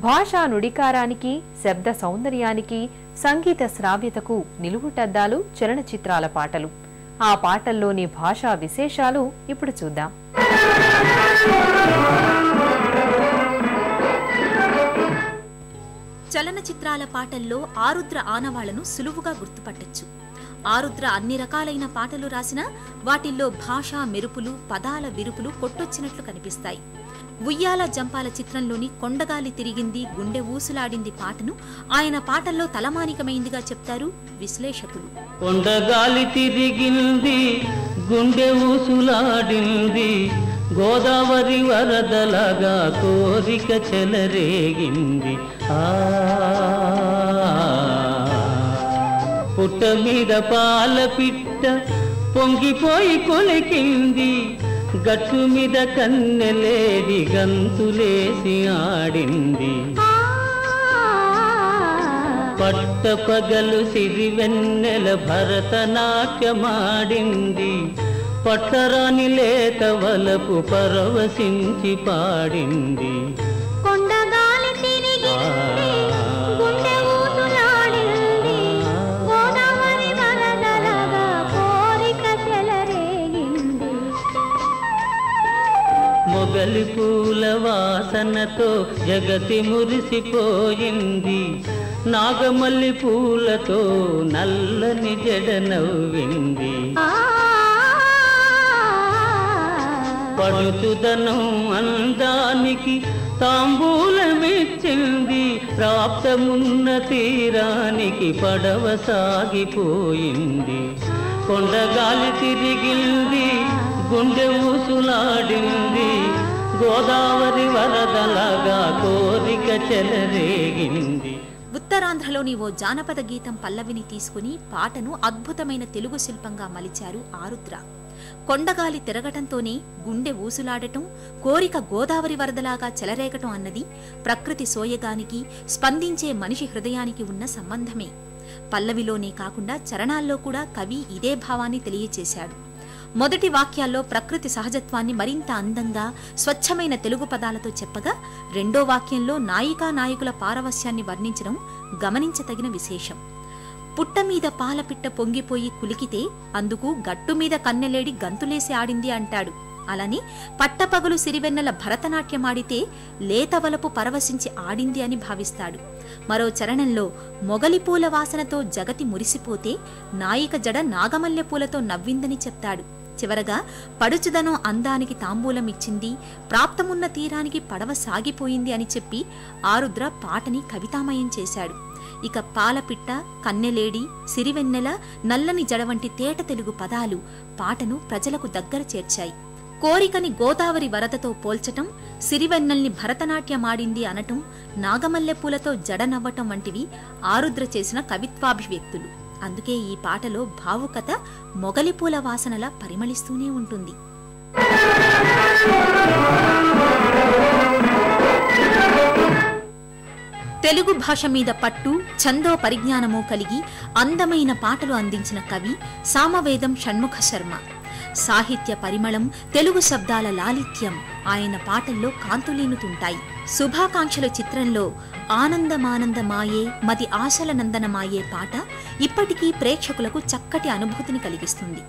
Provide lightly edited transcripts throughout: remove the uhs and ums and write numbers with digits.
భాషా నుడికారానికి, శబ్ద సౌందర్యానికి, సంగీత శ్రావ్యతకు నిలువుటద్దాలు చలనచిత్రాల పాటలు. ఆ పాటల్లోని భాషా విశేషాలు ఇప్పుడు చూద్దాం. చలనచిత్రాల పాటల్లో ఆరుద్ర ఆనవాళ్లను సులువుగా గుర్తుపట్టొచ్చు. ఆరుద్ర అన్ని రకాలైన పాటలు రాసినా వాటిల్లో భాషా మెరుపులు, పదాల విరుపులు కొట్టొచ్చినట్లు కనిపిస్తాయి. ఉయ్యాల జంపాల చిత్రంలోని కొండగాలి తిరిగింది, గుండె ఊసులాడింది పాటను ఆయన పాటల్లో తలమానికమైందిగా చెప్తారు విశ్లేషకులు. కొండగాలి తిరిగింది, గుండె ఊసులాడింది, గోదావరి వరదలాగా కోరిక చెలరేగింది. పుట్ట మీద పాల పిట్ట పొంగిపోయి కొలికింది, గట్టు మీద కన్నెలేడి గంతులేసి ఆడింది. పట్టపగలు సిరివెన్నెల భరతనాట్యమాడింది, పట్టరాని లేత వలపు పరవశించి పాడింది. మొగలి పూల వాసనతో జగతి మురిసిపోయింది, నాగమల్లి పూలతో నల్లని జడ నవ్వింది. పడుచుదనం అందానికి తాంబూలమిచ్చింది, ప్రాప్తమున్న తీరానికి పడవ సాగిపోయింది. కొండగాలి తిరిగింది, గుండె ఊసులాడింది, గోదావరి వరదలాగా కోరిక చెలరేగింది. ఉత్తరాంధ్రలోని ఓ జానపద గీతం పల్లవిని తీసుకుని పాటను అద్భుతమైన తెలుగు శిల్పంగా మలిచారు ఆరుద్ర. కొండగాలి తిరగటంతోనే గుండె ఊసులాడటం, కోరిక గోదావరి వరదలాగా చెలరేగటం అన్నది ప్రకృతి సోయగానికి, స్పందించే మనిషి హృదయానికి ఉన్న సంబంధమే. పల్లవిలోనే కాకుండా చరణాల్లో కూడా కవి ఇదే భావాన్ని తెలియచేశాడు. మొదటి వాక్యాల్లో ప్రకృతి సహజత్వాన్ని మరింత అందంగా, స్వచ్ఛమైన తెలుగు పదాలతో చెప్పగా, రెండో వాక్యంలో నాయికా నాయకుల పారవస్యాన్ని వర్ణించడం గమనించతగిన విశేషం. పుట్ట మీద పాలపిట్ట పొంగిపోయి కులికితే అందుకు గట్టు మీద కన్నెలేడి గంతులేసి ఆడింది అంటాడు. అలాని పట్టపగలు సిరివెన్నెల భరతనాట్యమాడితే లేతవలపు పరవశించి ఆడింది అని భావిస్తాడు. మరో చరణంలో మొగలిపూల వాసనతో జగతి మురిసిపోతే నాయిక జడ నాగమల్లె పూలతో నవ్విందని చెప్తాడు. చివరగా పడుచుదనం అందానికి తాంబూలం ఇచ్చింది, ప్రాప్తమున్న తీరానికి పడవ సాగిపోయింది అని చెప్పి ఆరుద్ర పాటని కవితామయం చేశాడు. ఇక పాలపిట్ట, కన్నెలేడి, సిరివెన్నెల, నల్లని జడ వంటి తేట తెలుగు పదాలు పాటను ప్రజలకు దగ్గర చేర్చాయి. కోరికని గోదావరి వరదతో పోల్చటం, సిరివెన్నెల్ని భరతనాట్యమాడింది అనటం, నాగమల్లెపూలతో జడ నవ్వటం వంటివి ఆరుద్ర చేసిన కవిత్వాభివ్యక్తులు. అందుకే ఈ పాటలో భావుకత మొగలిపూల వాసనలా పరిమళిస్తూనే ఉంటుంది. తెలుగు భాష మీద పట్టు, ఛందో పరిజ్ఞానము కలిగి అందమైన పాటలు అందించిన కవి సామవేదం షణ్ముఖ శర్మ. సాహిత్య పరిమళం, తెలుగు శబ్దాల లాలిత్యం ఆయన పాటల్లో కాంతులీనుతుంటాయి. శుభాకాంక్షల చిత్రంలో ఆనందమానందమాయే మది ఆశల నందనమాయే పాట ఇప్పటికీ ప్రేక్షకులకు చక్కటి అనుభూతిని కలిగిస్తుంది.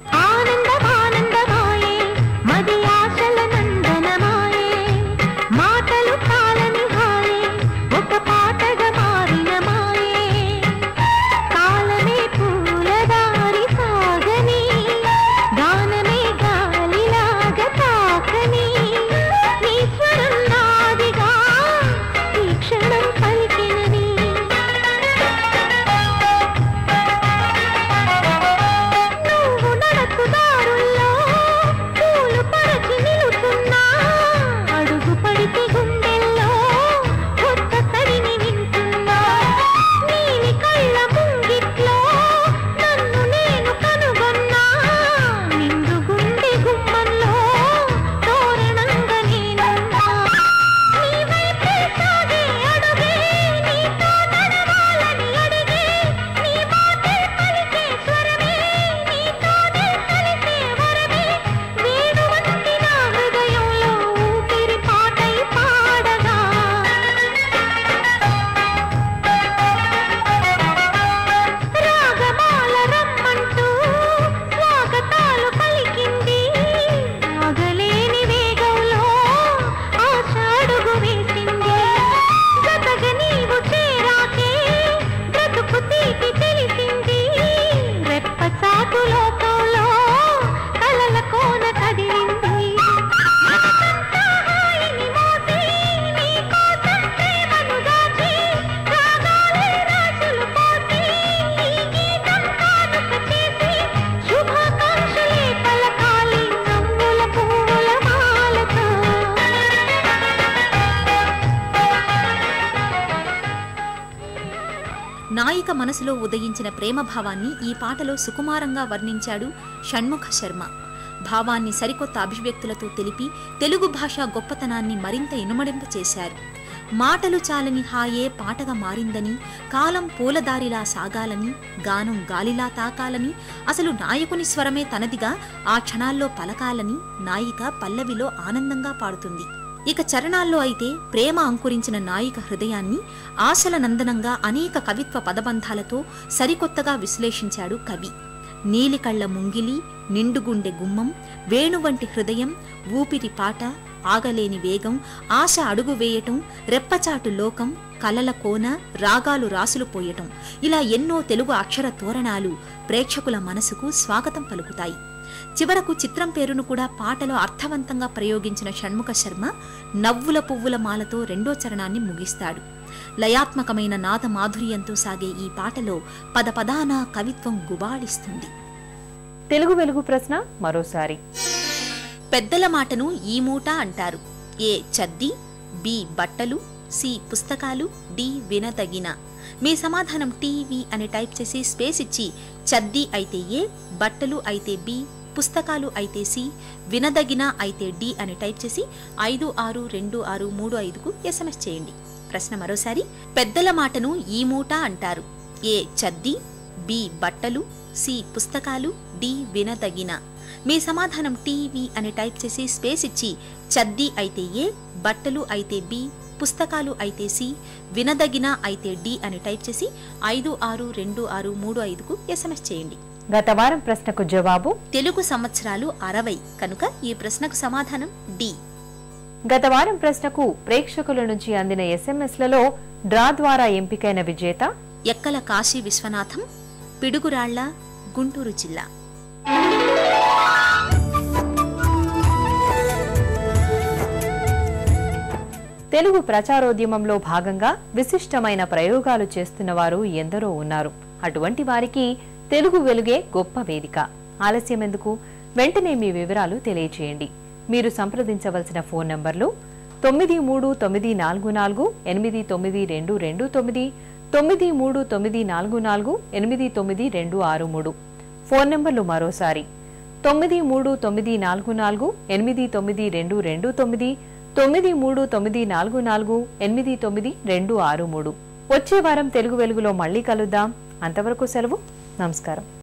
నువ్వు నడకు దారుల్లో పూలు పరచి నిలుచు నాయిక మనసులో ఉదయించిన ప్రేమభావాన్ని ఈ పాటలో సుకుమారంగా వర్ణించాడు షణ్ముఖ శర్మ. భావాన్ని సరికొత్త అభివ్యక్తులతో తెలిపి తెలుగు భాష గొప్పతనాన్ని మరింత ఇనుమడింపచేశారు. మాటలు చాలని హాయే పాటగా మారిందని, కాలం పూలదారిలా సాగాలని, గానం గాలిలా తాకాలని, అసలు నాయకుని స్వరమే తనదిగా ఆ క్షణాల్లో పలకాలని నాయిక పల్లవిలో ఆనందంగా పాడుతుంది. ఇక చరణాల్లో అయితే ప్రేమ అంకురించిన నాయిక హృదయాన్ని ఆశల నందనంగా అనేక కవిత్వ పదబంధాలతో సరికొత్తగా విశ్లేషించాడు కవి. నీలికళ్ల ముంగిలి, నిండుగుండె గుమ్మం, వేణువంటి హృదయం, ఊపిరి పాట, ఆగలేని వేగం, ఆశ అడుగు వేయటం, రెప్పచాటు లోకం, కలల కోన, రాగాలు రాసులు పోయటం, ఇలా ఎన్నో తెలుగు అక్షర తోరణాలు ప్రేక్షకుల మనసుకు స్వాగతం పలుకుతాయి. చివరకు చిత్రం పేరును కూడా పాటలో అర్థవంతంగా ప్రయోగించిన షణ్ముఖ శర్మ నవ్వుల పువ్వుల మాలతో రెండో చరణాన్ని ముగిస్తాడు. లయాత్మకమైన నాద మాధుర్యంతో సాగే ఈ పాటలో పదపదాన కవిత్వం గుబాళిస్తుంది. తెలుగు వెలుగు ప్రశ్న మరోసారి. పెద్దల మాటను ఈ మూట అంటారు. ఏ చద్ది, బి బట్టలు, సి పుస్తకాలు, డి వినదగిన. మీ సమాధానం టీవీ అని టైప్ చేసి స్పేస్ ఇచ్చి చద్ది అయితే ఏ, బట్టలు అయితే బి, పుస్తకాలు అయితే సి, వినదగిన అయితే డి అని టైప్ చేసి 562635కు SMS చేయండి. ప్రశ్న మరోసారి. పెద్దల మాటను ఈ మూట అంటారు. ఏ చద్ది, బి బట్టలు, సి పుస్తకాలు, డి వినదగిన. మీ సమాధానం టీవీ అని టైప్ చేసి స్పేస్ ఇచ్చి చద్ది అయితే ఏ, బట్టలు అయితే బి, పుస్తకాలు అయితే సి, వినదగిన అయితే డి అని టైప్ చేసి 562635కు SMS చేయండి. గత వారం ప్రశ్నకు జవాబు తెలుగు సంవత్సరాలు 60 కనుక ఈ ప్రశ్నకు సమాధానం డి. గత వారం ప్రశ్నకు ప్రేక్షకుల నుంచి అందిన SMSలలో డ్రా ద్వారా ఎంపికైన విజేత ఎక్కల కాశీ విశ్వనాథం, పిడుగురాళ్ల, గుంటూరు జిల్లా. తెలుగు ప్రచారోద్యమంలో భాగంగా విశిష్టమైన ప్రయోగాలు చేస్తున్నవారు ఎందరో ఉన్నారు. అటువంటి వారికి తెలుగు వెలుగే గొప్ప వేదిక. ఆలస్యం ఎందుకు? వెంటనే మీ వివరాలు తెలియచేయండి. మీరు సంప్రదించవలసిన ఫోన్ నంబర్లు 9394489229, 9394489263. ఫోన్ నంబర్లు మరోసారి 9394489229, 9394489263. వచ్చే వారం తెలుగు వెలుగులో మళ్లీ కలుద్దాం. అంతవరకు సెలవు. నమస్కారం.